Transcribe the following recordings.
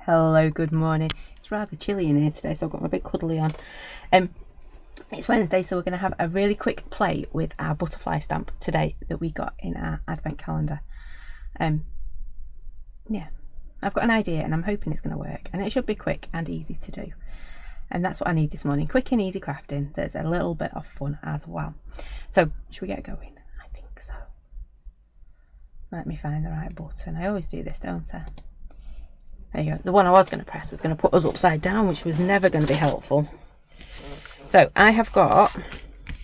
Hello, good morning. It's rather chilly in here today, so I've got my big cuddly on. It's Wednesday, so we're going to have a really quick play with our butterfly stamp today that we got in our advent calendar. Yeah, I've got an idea and I'm hoping it's going to work, and it should be quick and easy to do. And that's what I need this morning, quick and easy crafting. There's a little bit of fun as well. So, should we get going? I think so. Let me find the right button. I always do this, don't I? There you go. The one I was going to press was going to put us upside down, which was never going to be helpful. So I have got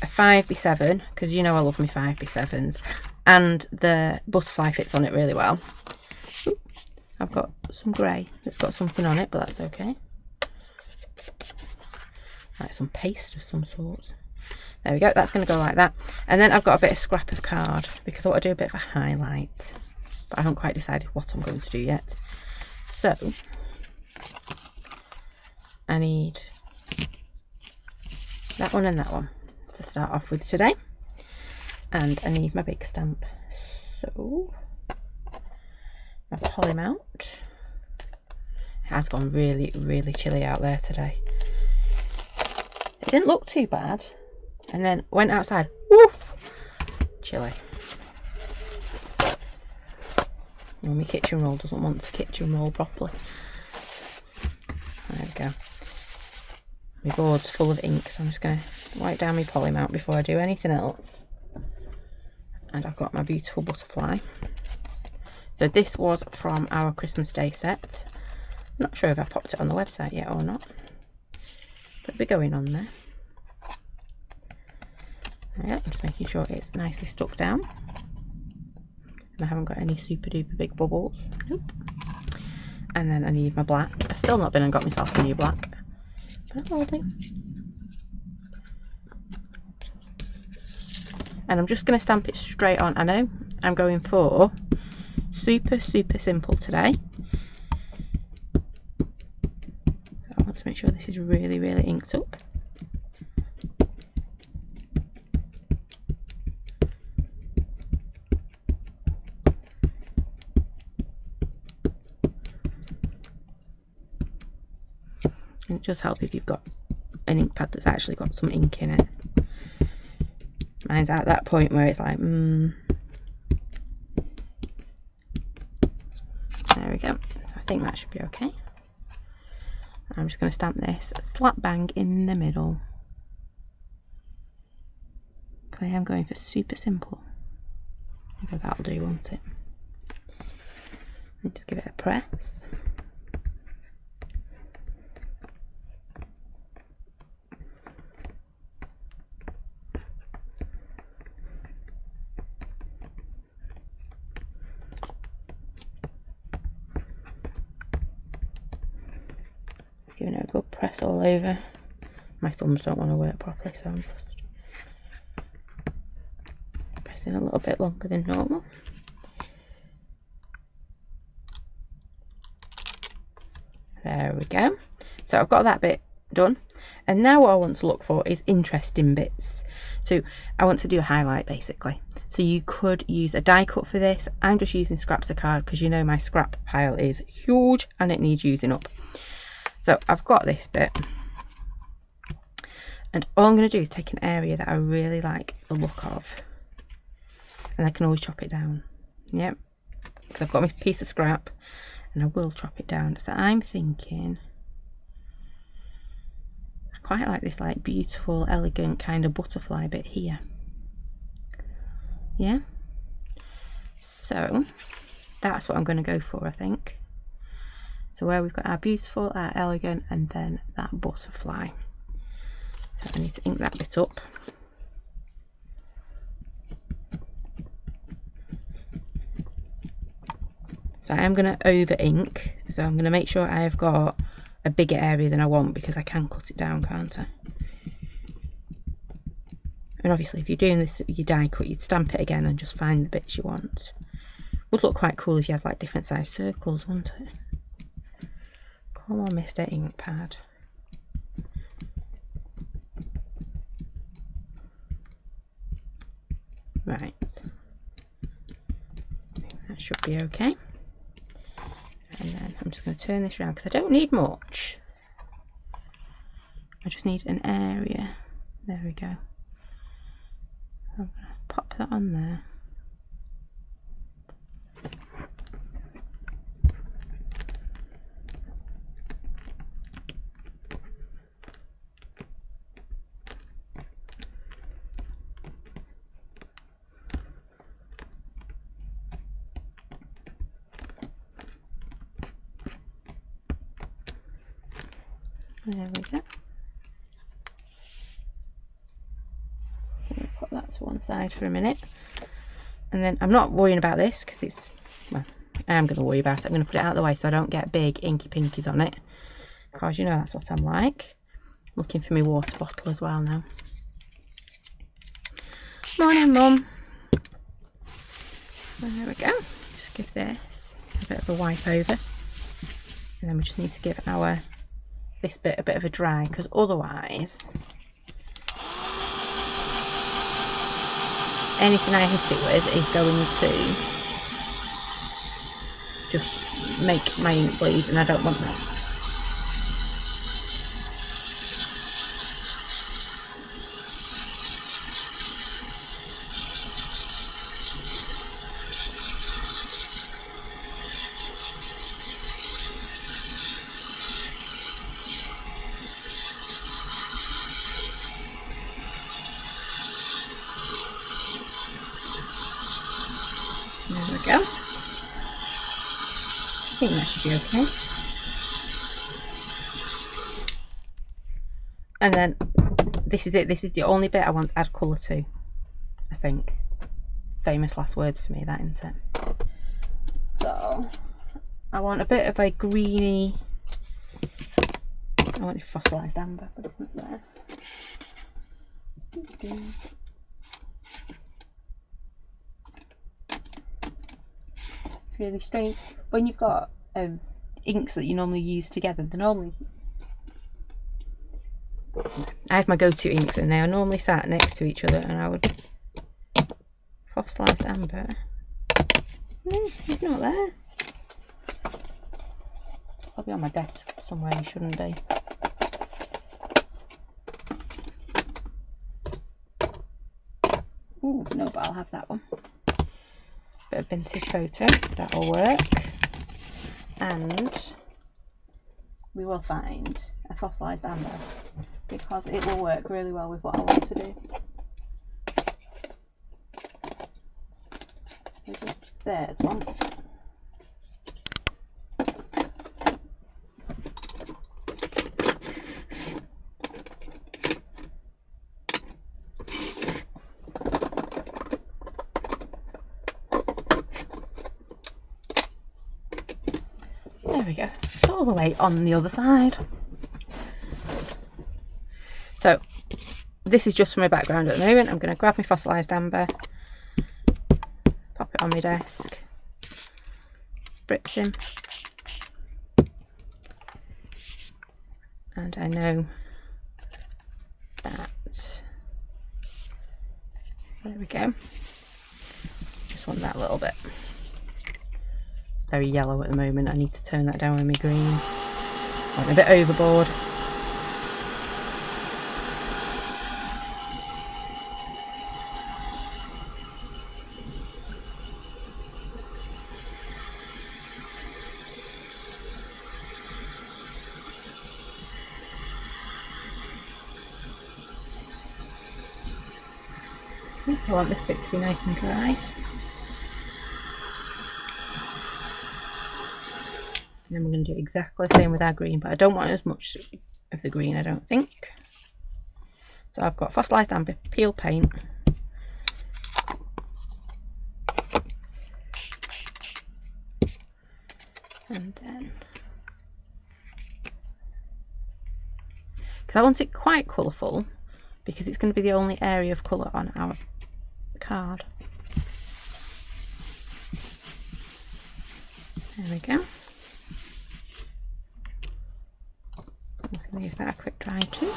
a 5x7, because you know I love my 5x7s, and the butterfly fits on it really well. Ooh, I've got some grey that's got something on it, but that's okay. Like some paste of some sort. There we go, that's going to go like that. And then I've got a bit of scrap of card, because I want to do a bit of a highlight, but I haven't quite decided what I'm going to do yet. So, I need that one and that one to start off with today. And I need my big stamp. So, my poly mount. It has gone really, really chilly out there today. It didn't look too bad. And then went outside. Woof! Chilly. Well, my kitchen roll doesn't want to kitchen roll properly. There we go. My board's full of ink, so I'm just going to wipe down my poly mount before I do anything else. And I've got my beautiful butterfly. So this was from our Christmas Day set. I'm not sure if I've popped it on the website yet or not, but it'll be going on there. There, I'm just making sure it's nicely stuck down. And I haven't got any super duper big bubbles. Nope. And then I need my black. I've still not been and got myself a new black, but I'll do. And I'm just going to stamp it straight on. I know I'm going for super simple today. I want to make sure this is really inked up. And it does help if you've got an ink pad that's actually got some ink in it. Mine's at that point where it's like, There we go. So I think that should be okay. I'm just going to stamp this slap bang in the middle. Okay, I'm going for super simple. Maybe that'll do, won't it? And just give it a press. Giving it a good press all over. My thumbs don't want to work properly, so I'm just pressing a little bit longer than normal. There we go. So I've got that bit done, and now what I want to look for is interesting bits. So I want to do a highlight basically. So you could use a die cut for this. I'm just using scraps of card because you know my scrap pile is huge and it needs using up. So I've got this bit, and all I'm going to do is take an area that I really like the look of, and I can always chop it down. Yep, because I've got my piece of scrap and I will chop it down. So I'm thinking I quite like this like beautiful elegant kind of butterfly bit here. Yeah, so that's what I'm going to go for, I think. So where we've got our beautiful, our elegant, and then that butterfly. So I need to ink that bit up. So I am going to over ink. So I'm going to make sure I have got a bigger area than I want, because I can cut it down, can't I? And obviously if you're doing this with your die cut, you'd stamp it again and just find the bits you want. Would look quite cool if you have like different size circles, wouldn't it? Come on, Mr. Ink Pad. Right. That should be okay. And then I'm just going to turn this around because I don't need much. I just need an area. There we go. I'm going to pop that on there. There we go. Put that to one side for a minute, and then I'm not worrying about this because it's, well, I am going to worry about it. I'm going to put it out of the way so I don't get big inky pinkies on it, because you know that's what I'm like. Looking for my water bottle as well now. Morning, Mum. There we go. Just give this a bit of a wipe over, and then we just need to give our this bit a bit of a dry, because otherwise anything I hit it with is going to just make my ink bleed, and I don't want that. There we go. I think that should be okay. And then this is it. This is the only bit I want to add colour to, I think. Famous last words for me, that, isn't it? So I want a bit of a greeny, I want fossilised amber, but it's not there. It's really strange when you've got inks that you normally use together. They're normally, I have my go-to inks and they are normally sat next to each other, and I would fossilised amber. No, it's not there. Probably on my desk somewhere. He shouldn't be. Ooh, no, but I'll have that one. Bit of vintage photo, that'll work. And we will find a fossilised amber, because it will work really well with what I want to do. There's one. There we go. All the way on the other side. So this is just for my background at the moment. I'm going to grab my fossilised amber, pop it on my desk, spritz him, and I know that, there we go, just want that little bit. Very yellow at the moment. I need to tone that down with my green. Went a bit overboard. I want this bit to be nice and dry. And then we're going to do exactly the same with our green, but I don't want as much of the green, I don't think. So I've got fossilised amber, peel paint, and then, because I want it quite colourful, because it's going to be the only area of colour on our card. There we go. I'm just going to give that a quick dry too.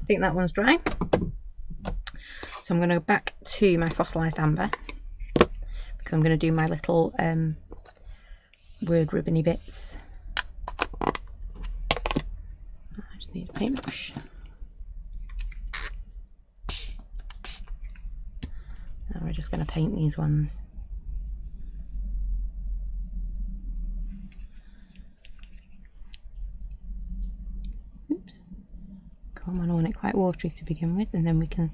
think that one's dry. So I'm going to go back to my fossilised amber because I'm going to do my little word ribbony bits. I just need a paintbrush. Now we're just going to paint these ones. Oops. Come on, I want it quite watery to begin with, and then we can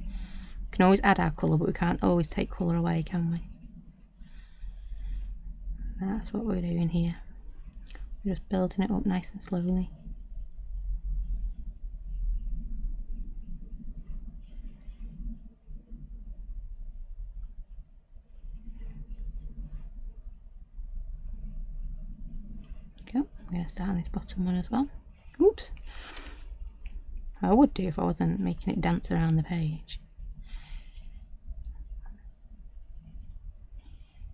always add our colour, but we can't always take colour away, can we? That's what we're doing here. We're just building it up nice and slowly. There we go. I'm going to start on this bottom one as well. Oops. I would do if I wasn't making it dance around the page.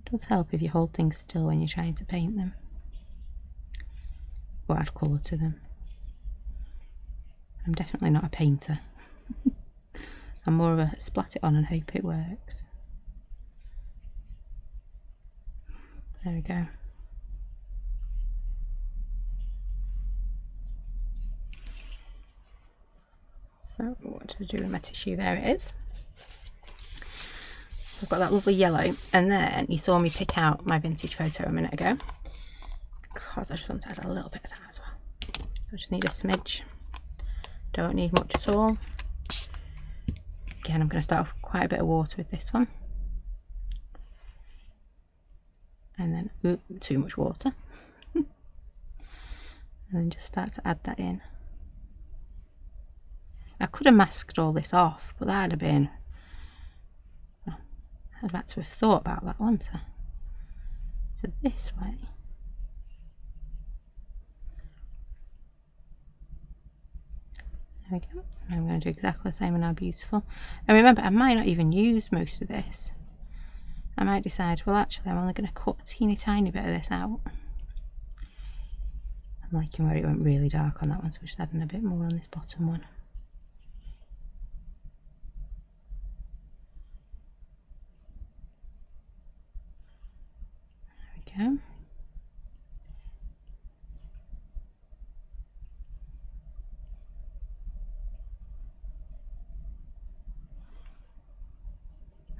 It does help if you hold things still when you're trying to paint them or add colour to them. I'm definitely not a painter. I'm more of a splat it on and hope it works. There we go. So what to do with my tissue? There it is. I've got that lovely yellow, and then you saw me pick out my vintage photo a minute ago because I just want to add a little bit of that as well. I just need a smidge, don't need much at all. Again, I'm going to start off with quite a bit of water with this one, and then too much water, and then just start to add that in. I could have masked all this off, but that'd have been, I'd had to have thought about that, wouldn't I? So this way. There we go. I'm going to do exactly the same on our beautiful. And remember, I might not even use most of this. I might decide, well actually I'm only going to cut a teeny tiny bit of this out. I'm liking where it went really dark on that one, so we're just adding a bit more on this bottom one. There we go.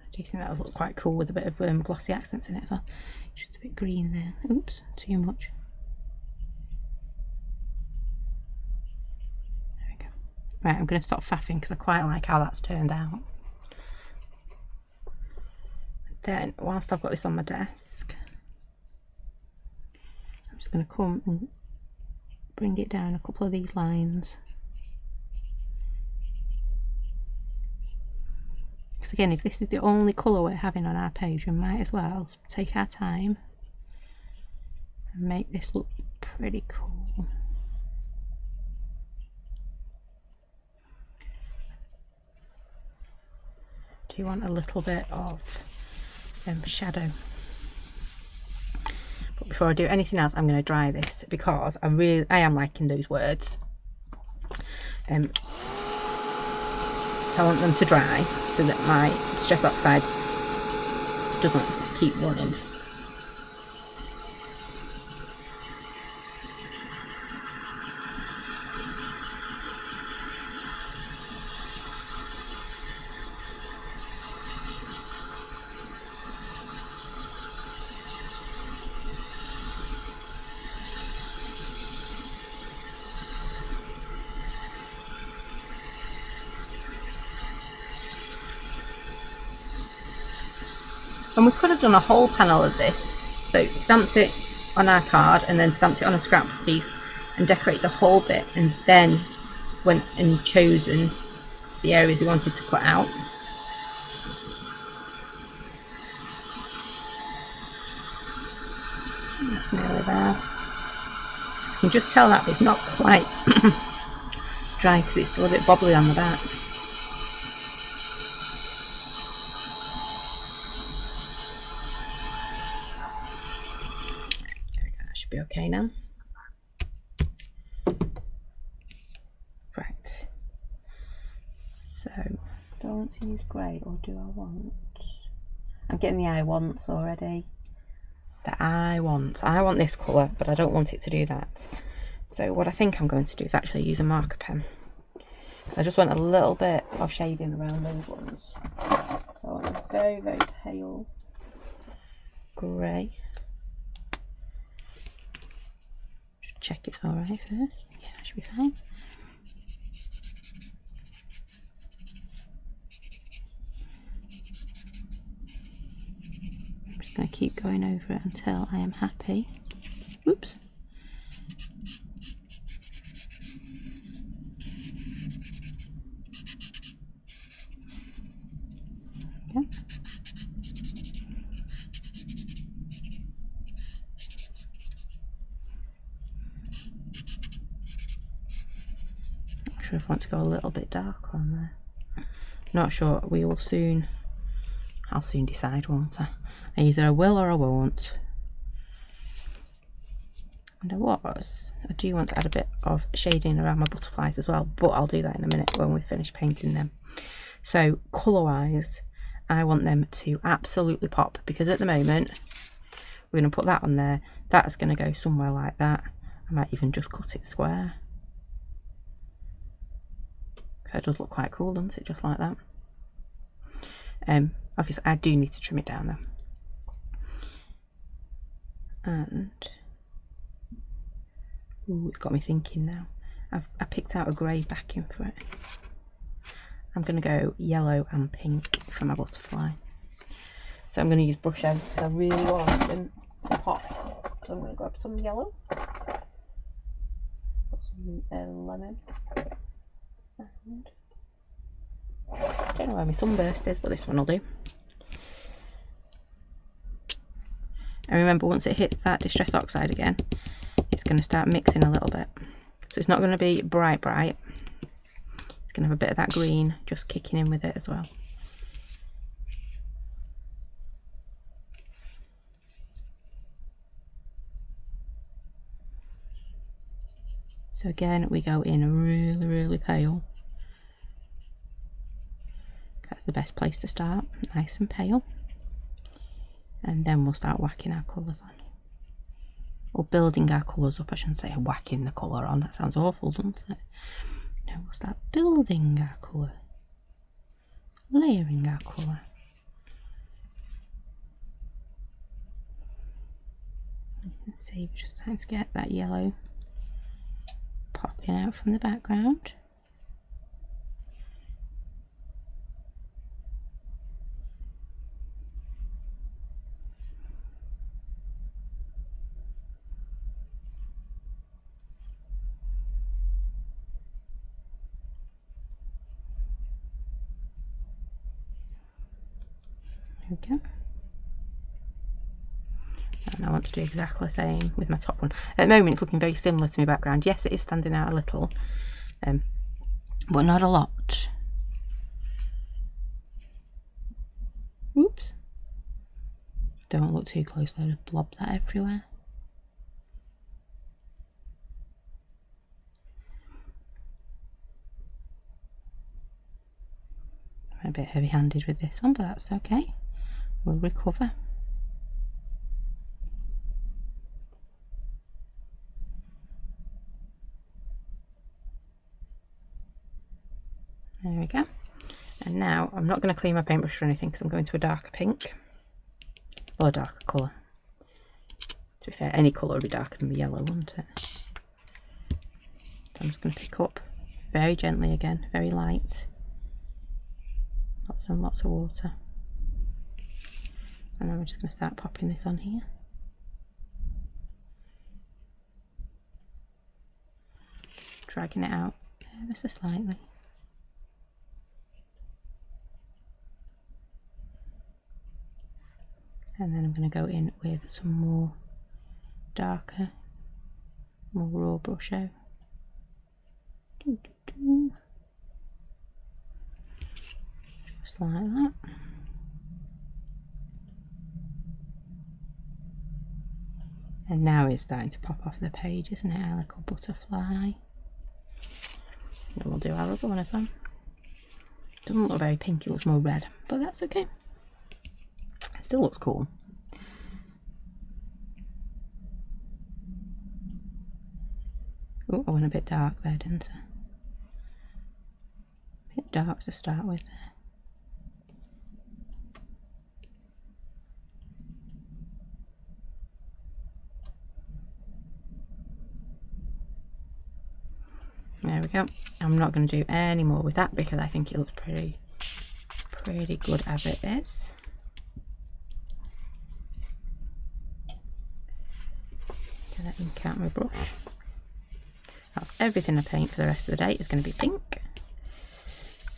I do think that would look quite cool with a bit of glossy accents in it as well. Just a bit green there. Oops, too much. There we go. Right, I'm going to stop faffing because I quite like how that's turned out. Then, whilst I've got this on my desk, I'm just going to come and bring it down a couple of these lines. Because again, if this is the only colour we're having on our page, we might as well take our time and make this look pretty cool. Do you want a little bit of shadow? But before I do anything else, I'm going to dry this because I am liking those words. So I want them to dry so that my stress oxide doesn't keep running. And we could have done a whole panel of this, so stamped it on our card and then stamped it on a scrap piece and decorate the whole bit, and then went and chosen the areas we wanted to cut out. That's nearly there. You can just tell that it's not quite dry because it's still a bit bobbly on the back. Be okay now. Right, to use grey, or do I want... I'm getting the I wants already. The I want this colour, but I don't want it to do that. So what I think I'm going to do is actually use a marker pen. Because I just want a little bit of shading around those ones. So I want a very, very pale grey. Just check it's alright first. Yeah, that should be fine. I'm just going to keep going over it until I am happy. Oops. Yeah. Not sure if I want to go a little bit darker on there. Not sure. We will soon. I'll soon decide, won't I? Either I will or I won't. And I do want to add a bit of shading around my butterflies as well, but I'll do that in a minute when we finish painting them. So colour wise, I want them to absolutely pop, because at the moment we're going to put that on there. That's going to go somewhere like that. I might even just cut it square. That does look quite cool, doesn't it? Just like that. Obviously I do need to trim it down though. And ooh, it's got me thinking now. I picked out a grey backing for it. I'm going to go yellow and pink for my butterfly. So I'm going to use brush ends because I really want them to pop. So I'm going to grab some yellow, put some lemon, and I don't know where my sunburst is, but this one will do. And remember, once it hits that Distress Oxide again, it's going to start mixing a little bit. So it's not going to be bright. It's going to have a bit of that green just kicking in with it as well. So again, we go in really, really pale. That's the best place to start, nice and pale. And then we'll start whacking our colours on. Or building our colours up, I shouldn't say whacking the colour on, that sounds awful, doesn't it? No, we'll start building our colour. Layering our colour. You can see we're just trying to get that yellow popping out from the background. There we go. And I want to do exactly the same with my top one. At the moment it's looking very similar to my background. Yes, it is standing out a little, but not a lot. Oops. Don't look too close, I'll just blob that everywhere. I'm a bit heavy-handed with this one, but that's okay. We'll recover. There we go. And now I'm not going to clean my paintbrush or anything because I'm going to a darker pink or a darker colour. To be fair, any colour would be darker than the yellow, wouldn't it? So I'm just going to pick up very gently again, very light. Lots and lots of water. And then we're just going to start popping this on here. Dragging it out ever so slightly. And then I'm going to go in with some more darker, more raw brush out. Just like that. And now it's starting to pop off the page, isn't it? Our little butterfly. And we'll do our other one as well. Doesn't look very pink, it looks more red, but that's okay. It still looks cool. Oh, I went a bit dark there, didn't I? A bit dark to start with. There we go. I'm not going to do any more with that because I think it looks pretty good as it is. Get that ink out my brush. That's everything I paint for the rest of the day is going to be pink.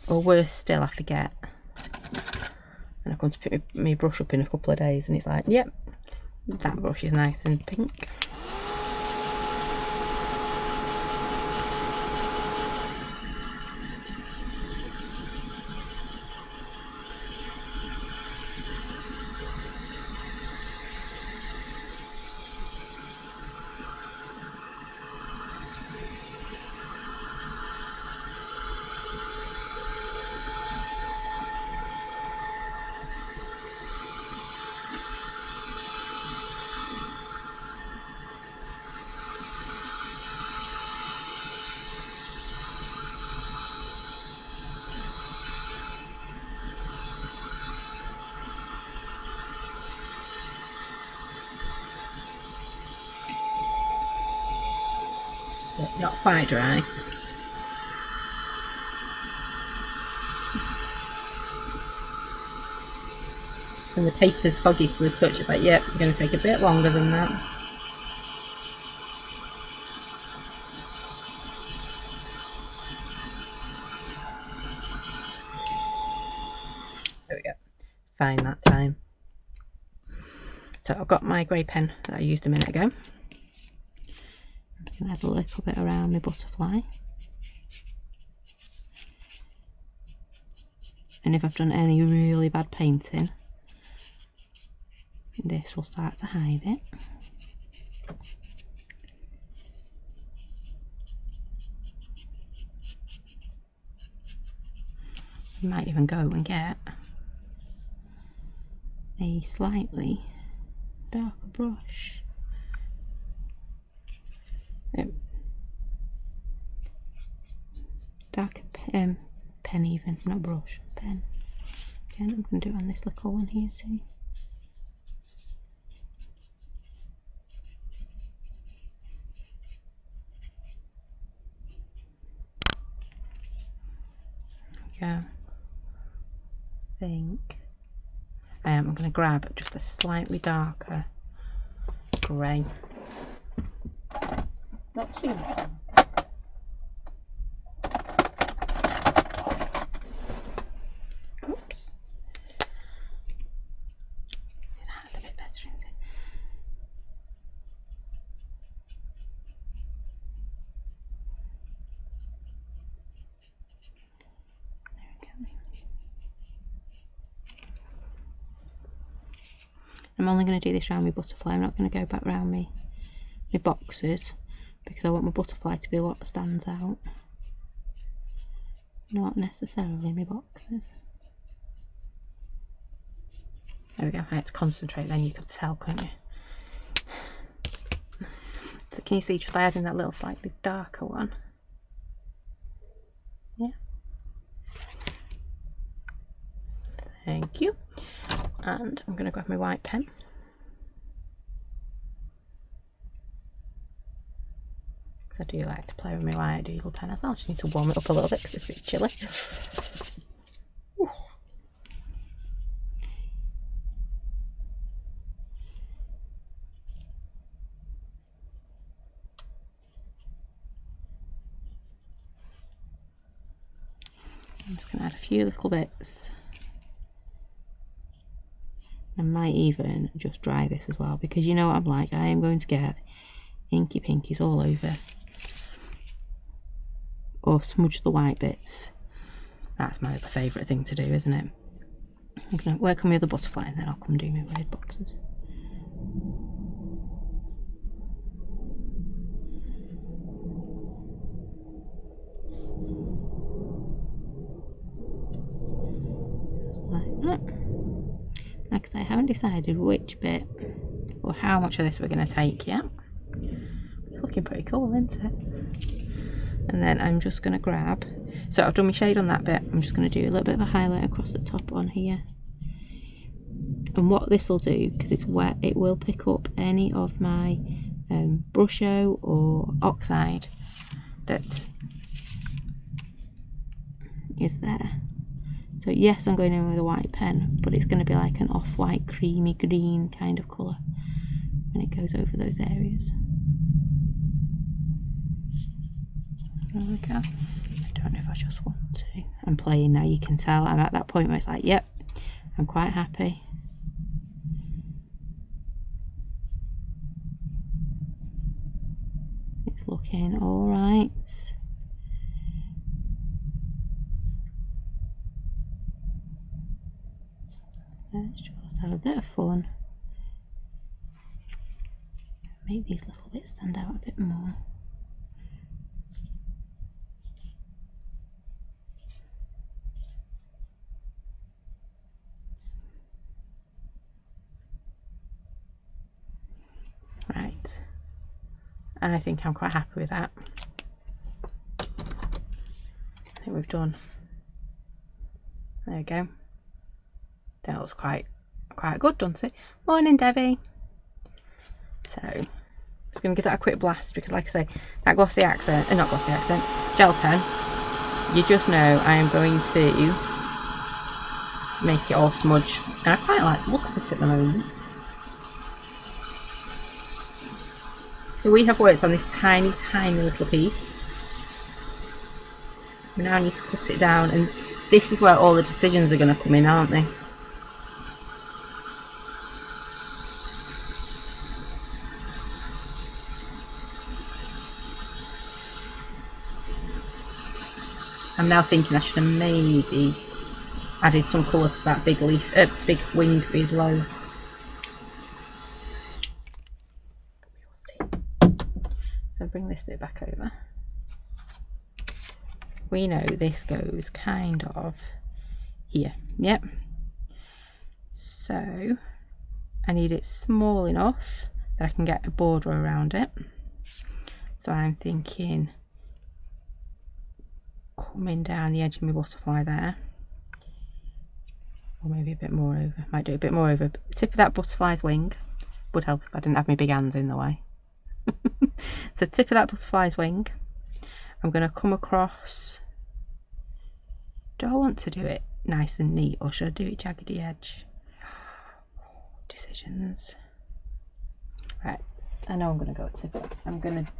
Or worse still, I forget. And I'm going to pick my brush up in a couple of days and it's like, yep, that brush is nice and pink. Not quite dry. And the paper's soggy to the touch. It's like, yep, you're going to take a bit longer than that. There we go. Fine that time. So I've got my grey pen that I used a minute ago. I'm just going to add a little bit around my butterfly. And if I've done any really bad painting, this will start to hide it. You might even go and get a slightly darker brush. Darker pen even, not brush, pen. Again, I'm going to do it on this little one here too. There we go. I think I'm going to grab just a slightly darker grey. Not too much. Oops. That's a bit better, isn't it? There we go. I'm only going to do this around my butterfly. I'm not going to go back around my boxes because I want my butterfly to be what stands out, not necessarily my boxes. There we go. I had to concentrate then, you could tell, couldn't you? So can you see just by adding that little slightly darker one? Yeah. Thank you. And I'm going to grab my white pen. I do like to play with my white doodle pen as well. I just need to warm it up a little bit because it's a bit chilly. Ooh. I'm just going to add a few little bits. I might even just dry this as well because you know what I'm like, I am going to get inky pinkies all over. Or smudge the white bits. That's my other favourite thing to do, isn't it? I'm going to work on my other butterfly and then I'll come do my weird boxes. like I say, I haven't decided which bit or how much of this we're going to take yet. It's looking pretty cool, isn't it? And then I'm just going to grab, so I've done my shade on that bit, I'm just going to do a little bit of a highlight across the top on here. And what this will do, because it's wet, it will pick up any of my brusho or oxide that is there. So yes, I'm going in with a white pen, but it's going to be like an off-white creamy green kind of colour when it goes over those areas. There we go. I don't know if I just want to. I'm playing now, you can tell I'm at that point where it's like, yep, I'm quite happy. It's looking alright. Let's just have a bit of fun. Make these little bits stand out a bit more. Right, I think I'm quite happy with that. I think we've done. There we go. That was quite good, doesn't it? Morning, Debbie. So, just going to give that a quick blast because, like I say, that glossy accent, not glossy accent, gel pen, you just know I am going to make it all smudge. And I quite like the look of it at the moment. So we have worked on this tiny little piece. We now need to cut it down, and this is where all the decisions are going to come in, aren't they? I'm now thinking I should have maybe added some colour to that big leaf, big wing below. So bring this bit back over. We know this goes kind of here, yep. So I need it small enough that I can get a border around it. So I'm thinking coming down the edge of my butterfly there, or maybe a bit more over. Might do a bit more over. Tip of that butterfly's wing would help if I didn't have my big hands in the way. So tip of that butterfly's wing, I'm going to come across. Do I want to do it nice and neat, or should I do it jaggedy edge? Decisions. Right, I know I'm going to go tip it. I'm going to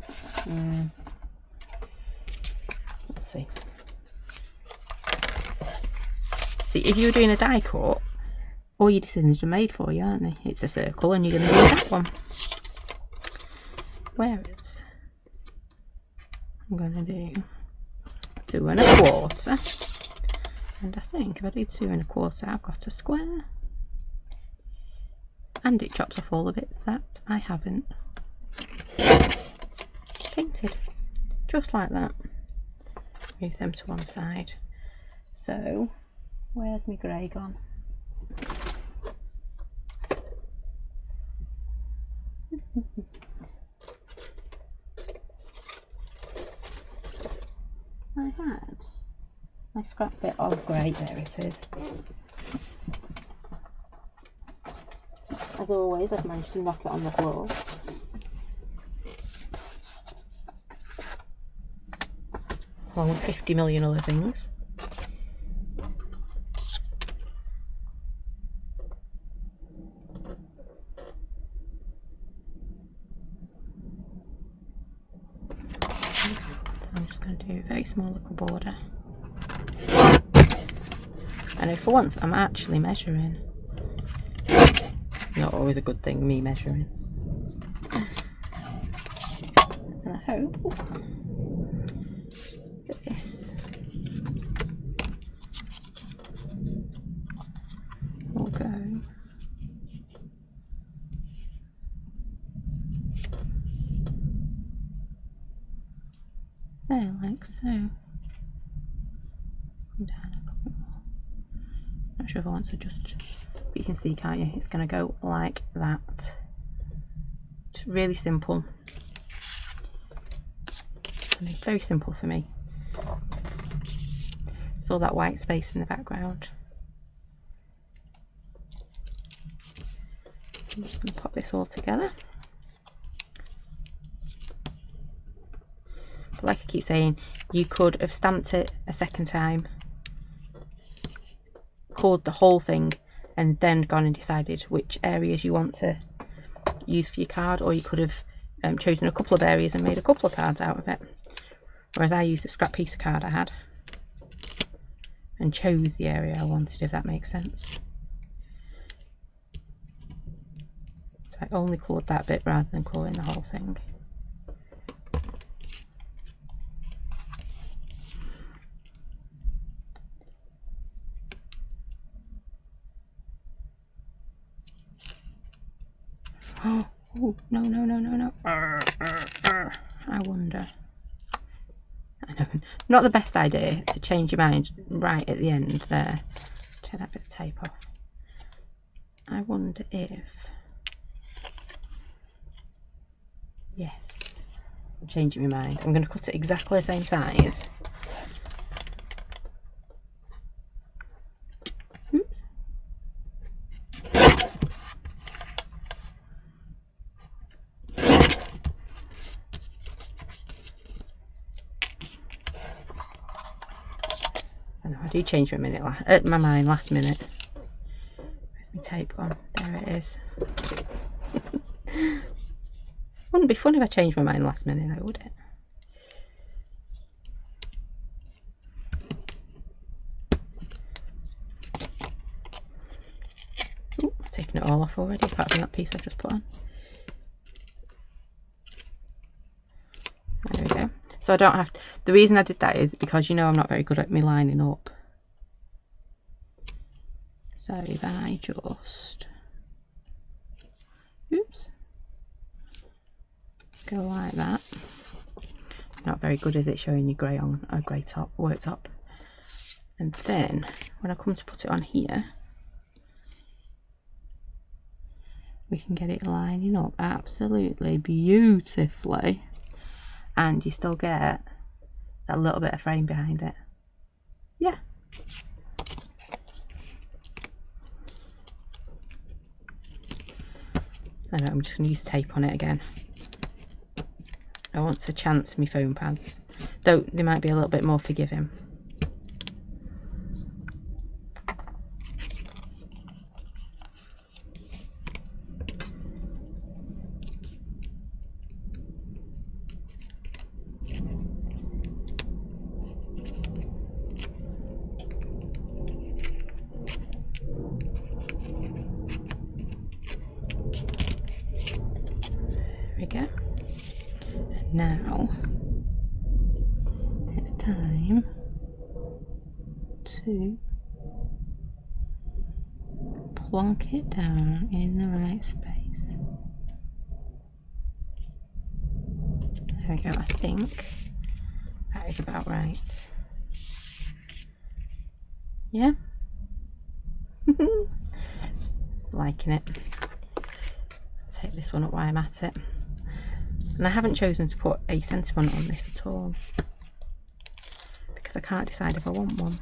let's see. See, if you were doing a die cut, all your decisions are made for you, aren't they? It's a circle and you're going to do that one. Whereas I'm going to do 2 1/4, and I think if I do 2 1/4 I've got a square, and it chops off all the bits that I haven't painted, just like that. Move them to one side. So where's my grey gone? I had my scrap bit of grey, there it is. As always, I've managed to knock it on the floor. Along with 50 million other things. I'm just going to do a very small little border. And for once I'm actually measuring. Not always a good thing, me measuring. And I hope that this will go there, like so. Come down a couple more. Not sure if I want to just You can see, can't you? It's going to go like that. It's really simple. Very simple for me. It's all that white space in the background. I'm just going to pop this all together. But like I keep saying, you could have stamped it a second time, coloured the whole thing, and then gone and decided which areas you want to use for your card, or you could have chosen a couple of areas and made a couple of cards out of it. Whereas I used a scrap piece of card I had and chose the area I wanted, if that makes sense. I only coloured that bit rather than colouring the whole thing. Oh, no, no, no, no, no. I wonder. I know, not the best idea to change your mind right at the end there. Take that bit of tape off. I wonder if... Yes, I'm changing my mind. I'm going to cut it exactly the same size. Oops. I know, I do change my mind last minute. Where's my tape gone? There it is. Wouldn't be fun if I changed my mind last minute, though, would it? Ooh, I've taken it all off already, apart from that piece I've just put on. There we go. So I don't have to, the reason I did that is because you know I'm not very good at me lining up. So if I just, oops, go like that. Not very good, is it, showing you grey on a grey top, worktop. And then when I come to put it on here, we can get it lining up absolutely beautifully, and you still get that little bit of frame behind it. Yeah. I know, I'm just going to use tape on it again. I want to chance my foam pads, though they might be a little bit more forgiving. There we go. And now it's time to plonk it down in the right space. There we go, I think that is about right. Yeah? Liking it. Take this one up while I'm at it. And I haven't chosen to put a sentiment on this at all, because I can't decide if I want one.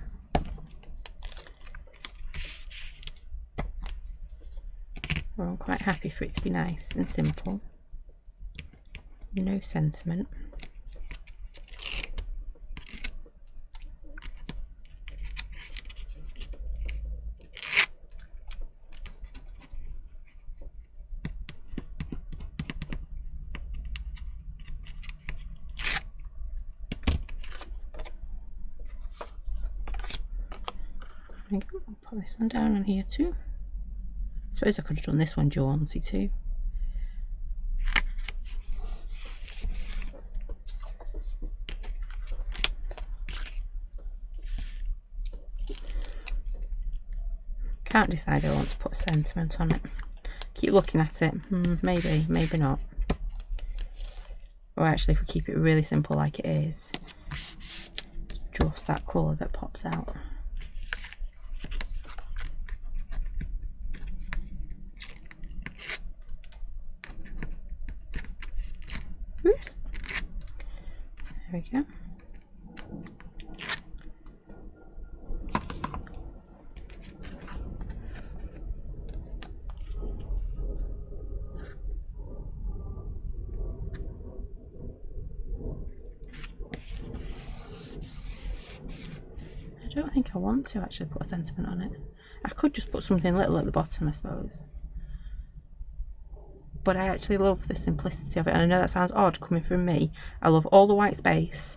Well, I'm quite happy for it to be nice and simple. No sentiment. There we go. I'll put this one down on here too. I suppose I could have done this one jaunty too. Can't decide I want to put sentiment on it. Keep looking at it. Maybe, maybe not. Or actually, if we keep it really simple like it is, just that colour that pops out. There we go. I don't think I want to actually put a sentiment on it. I could just put something little at the bottom, I suppose. But I actually love the simplicity of it, and I know that sounds odd coming from me. I love all the white space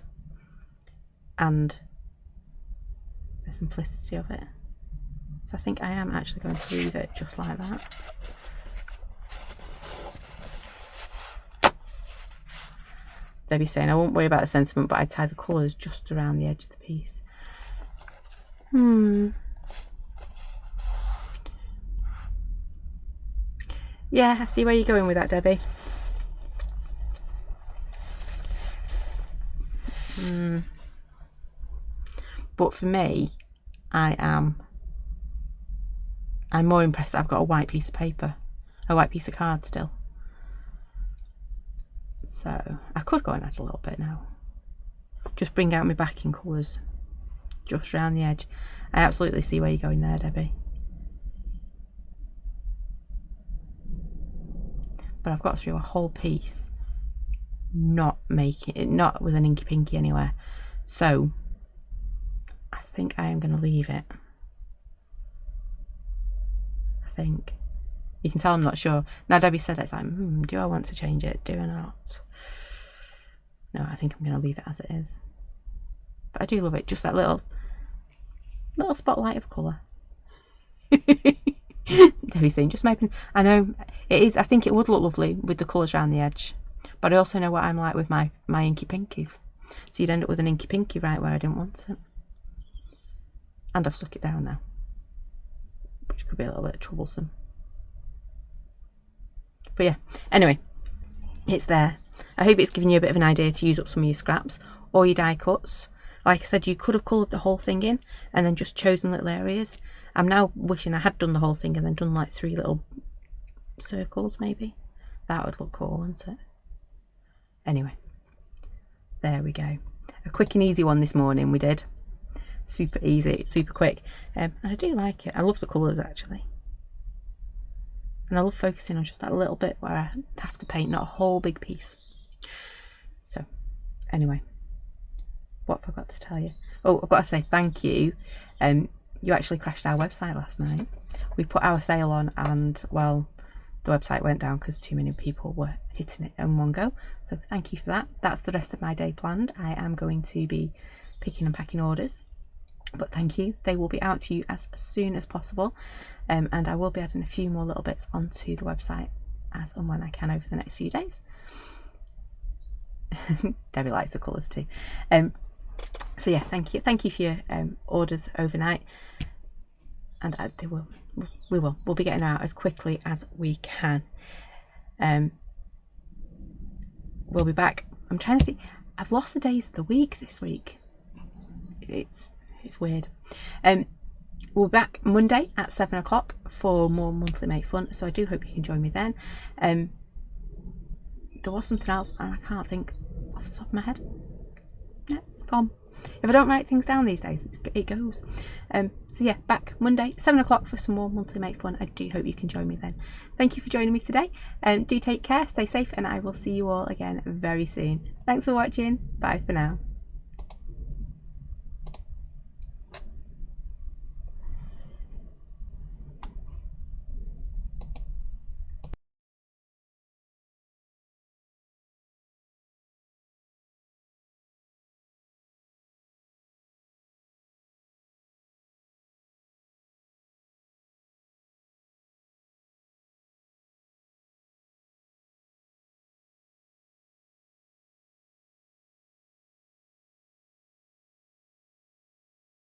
and the simplicity of it. So I think I am actually going to leave it just like that. Debbie's saying I won't worry about the sentiment, but I tie the colours just around the edge of the piece. Yeah, I see where you're going with that, Debbie. But for me, I'm more impressed that I've got a white piece of paper, a white piece of card still. So I could go and add a little bit now. Just bring out my backing colours just around the edge. I absolutely see where you're going there, Debbie. But I've got through a whole piece not making it, not with an inky pinky anywhere. So I think I am going to leave it. I think. You can tell I'm not sure. Now Debbie said it's like, do I want to change it? Do I not? No, I think I'm going to leave it as it is. But I do love it. Just that little spotlight of colour. Debbie's saying, just maybe. I know it is. I think it would look lovely with the colours around the edge. But I also know what I'm like with my inky pinkies. So you'd end up with an inky pinky right where I didn't want it. And I've stuck it down now, which could be a little bit troublesome. But yeah, anyway, it's there. I hope it's given you a bit of an idea to use up some of your scraps or your die cuts. Like I said, you could have coloured the whole thing in and then just chosen little areas. I'm now wishing I had done the whole thing and then done like 3 little circles maybe. That would look cool, wouldn't it? Anyway, there we go. A quick and easy one this morning we did. Super easy, super quick. And I do like it. I love the colours actually. And I love focusing on just that little bit where I have to paint, not a whole big piece. So, anyway. What have I got to tell you? Oh, I've got to say thank you. You actually crashed our website last night. We put our sale on and, well, the website went down because too many people were hitting it in one go. So thank you for that. That's the rest of my day planned. I am going to be picking and packing orders. But thank you. They will be out to you as soon as possible. And I will be adding a few more little bits onto the website as and when I can over the next few days. Debbie likes the colours too. So yeah, thank you for your orders overnight, and we'll be getting them out as quickly as we can. We'll be back. I'm trying to see. I've lost the days of the week this week. It's weird. We'll be back Monday at 7 o'clock for more monthly Make Fun. So I do hope you can join me then. There was something else and I can't think off the top of my head. Yeah, it's gone. If I don't write things down these days, it goes. So yeah, back Monday, 7 o'clock for some more monthly Make Fun. I do hope you can join me then. Thank you for joining me today. Do take care, stay safe, and I will see you all again very soon. Thanks for watching. Bye for now.